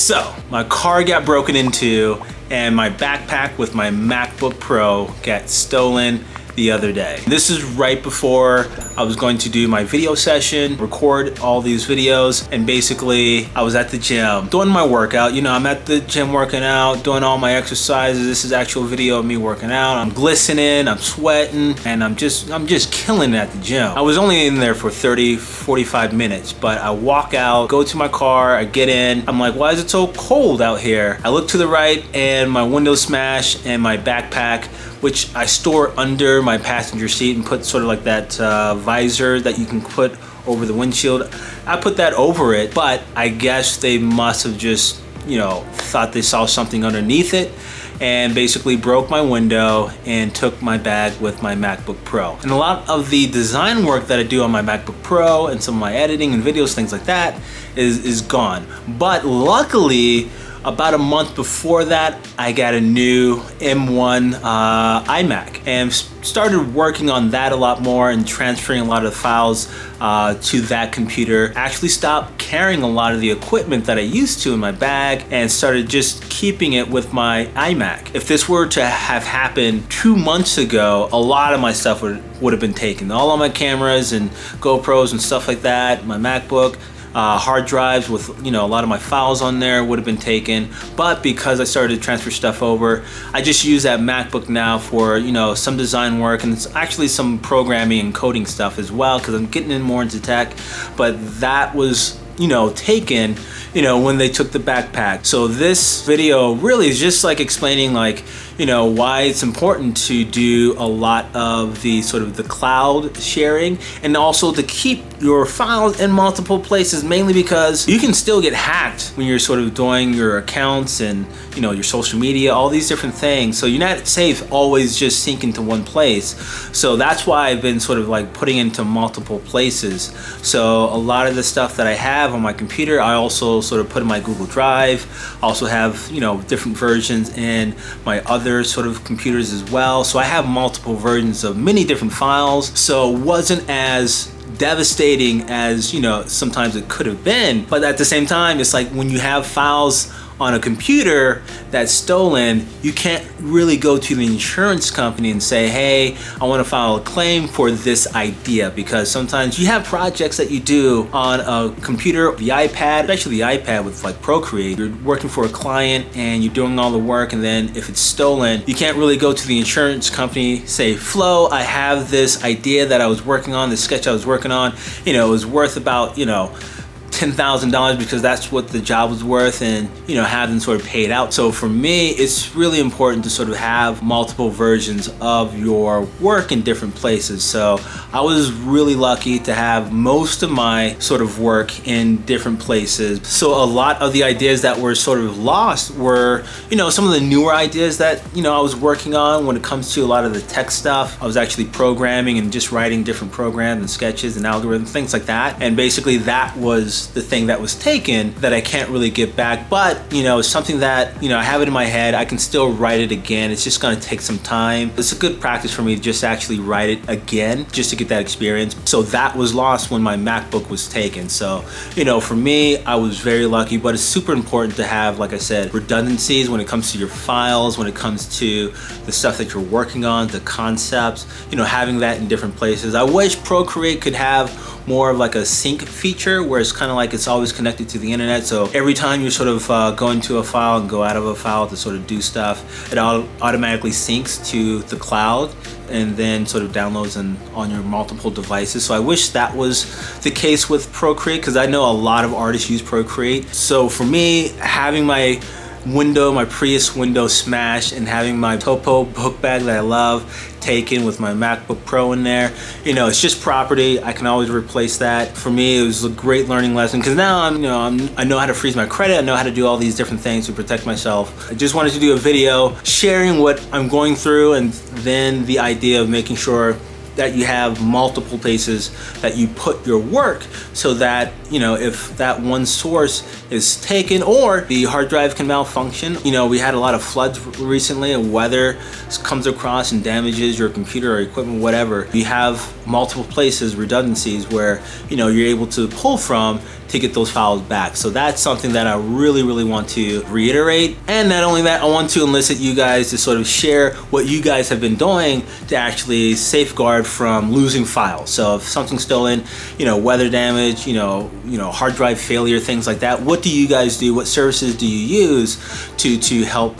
So, my car got broken into and my backpack with my MacBook Pro got stolen the other day. This is right before I was going to do my video session, record all these videos, and basically I was at the gym doing my workout. You know, I'm at the gym working out, doing all my exercises. This is actual video of me working out. I'm glistening, I'm sweating, and I'm just killing it at the gym. I was only in there for 30-45 minutes, but I walk out, go to my car, I get in. I'm like, why is it so cold out here? I look to the right and my window smashed and my backpack, which I store under my passenger seat and put sort of like that visor that you can put over the windshield. I put that over it, but I guess they must have just, you know, thought they saw something underneath it and basically broke my window and took my bag with my MacBook Pro. And a lot of the design work that I do on my MacBook Pro and some of my editing and videos, things like that, is gone. But luckily, about a month before that, I got a new M1 iMac and started working on that a lot more and transferring a lot of the files to that computer. Actually stopped carrying a lot of the equipment that I used to in my bag and started just keeping it with my iMac. If this were to have happened 2 months ago, a lot of my stuff would have been taken. All of my cameras and GoPros and stuff like that, my MacBook, hard drives with, you know, a lot of my files on there would have been taken. But because I started to transfer stuff over, I just use that MacBook now for, you know, some design work and it's actually some programming and coding stuff as well, because I'm getting in more into tech. But that was, you know, taken, you know, when they took the backpack. So this video really is just like explaining, like, you know, why it's important to do a lot of the sort of the cloud sharing and also to keep your files in multiple places, mainly because you can still get hacked when you're sort of doing your accounts and, you know, your social media, all these different things. So you're not safe always just sync into one place. So that's why I've been sort of like putting into multiple places. So a lot of the stuff that I have on my computer, I also sort of put in my Google Drive. I also have, you know, different versions in my other sort of computers as well. So I have multiple versions of many different files. So it wasn't as devastating as, you know, sometimes it could have been. But at the same time, it's like when you have files on a computer that's stolen, you can't really go to the insurance company and say, hey, I want to file a claim for this idea, because sometimes you have projects that you do on a computer, the iPad, especially the iPad with like Procreate. You're working for a client and you're doing all the work, and then if it's stolen, you can't really go to the insurance company, say, Flo, I have this idea that I was working on, this sketch I was working on, you know, it was worth about, you know, $10,000 because that's what the job was worth, and, you know, have them sort of paid out. So for me, it's really important to sort of have multiple versions of your work in different places. So I was really lucky to have most of my sort of work in different places. So a lot of the ideas that were sort of lost were, you know, some of the newer ideas that, you know, I was working on when it comes to a lot of the tech stuff. I was actually programming and just writing different programs and sketches and algorithms, things like that. And basically that was the thing that was taken that I can't really get back. But, you know, something that, you know, I have it in my head, I can still write it again. It's just gonna take some time. It's a good practice for me to just actually write it again, just to get that experience. So that was lost when my MacBook was taken. So, you know, for me, I was very lucky, but it's super important to have, like I said, redundancies when it comes to your files, when it comes to the stuff that you're working on, the concepts, you know, having that in different places. I wish Procreate could have more of like a sync feature where it's kind of like it's always connected to the internet. So every time you sort of go into a file and go out of a file to sort of do stuff, it automatically syncs to the cloud and then sort of downloads on your multiple devices. So I wish that was the case with Procreate, because I know a lot of artists use Procreate. So for me, having my Prius window smashed and having my Topo book bag that I love taken with my MacBook Pro in there, you know, it's just property. I can always replace that. For me, it was a great learning lesson, because now I know how to freeze my credit. I know how to do all these different things to protect myself. I just wanted to do a video sharing what I'm going through, and then the idea of making sure that you have multiple places that you put your work, so that, you know, if that one source is taken or the hard drive can malfunction. You know, we had a lot of floods recently, and weather comes across and damages your computer or equipment, whatever. You have multiple places, redundancies, where, you know, you're able to pull from to to get those files back. So that's something that I really want to reiterate. And not only that, I want to elicit you guys to sort of share what you guys have been doing to actually safeguard from losing files. So if something's stolen, weather damage, hard drive failure, things like that, what do you guys do? What services do you use to help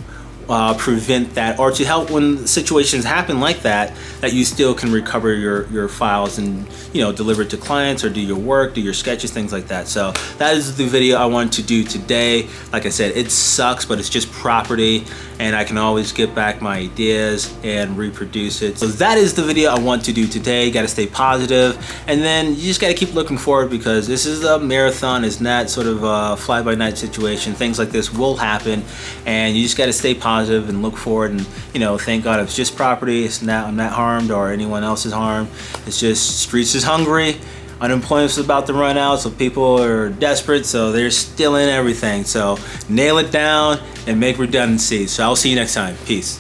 prevent that, or to help when situations happen like that you still can recover your files and deliver it to clients or do your work, do your sketches, things like that. So that is the video I wanted to do today. Like I said, it sucks, but it's just property and I can always get back my ideas and reproduce it. So that is the video I want to do today. Got to stay positive, and then you just got to keep looking forward, because this is a marathon. It's not sort of a fly-by-night situation. Things like this will happen, and you just got to stay positive and look forward. And thank God it's just property. I'm not harmed, or anyone else is harmed. It's just streets is hungry. Unemployment's about to run out, so people are desperate, so they're stealing everything. So nail it down and make redundancies. So I'll see you next time. Peace.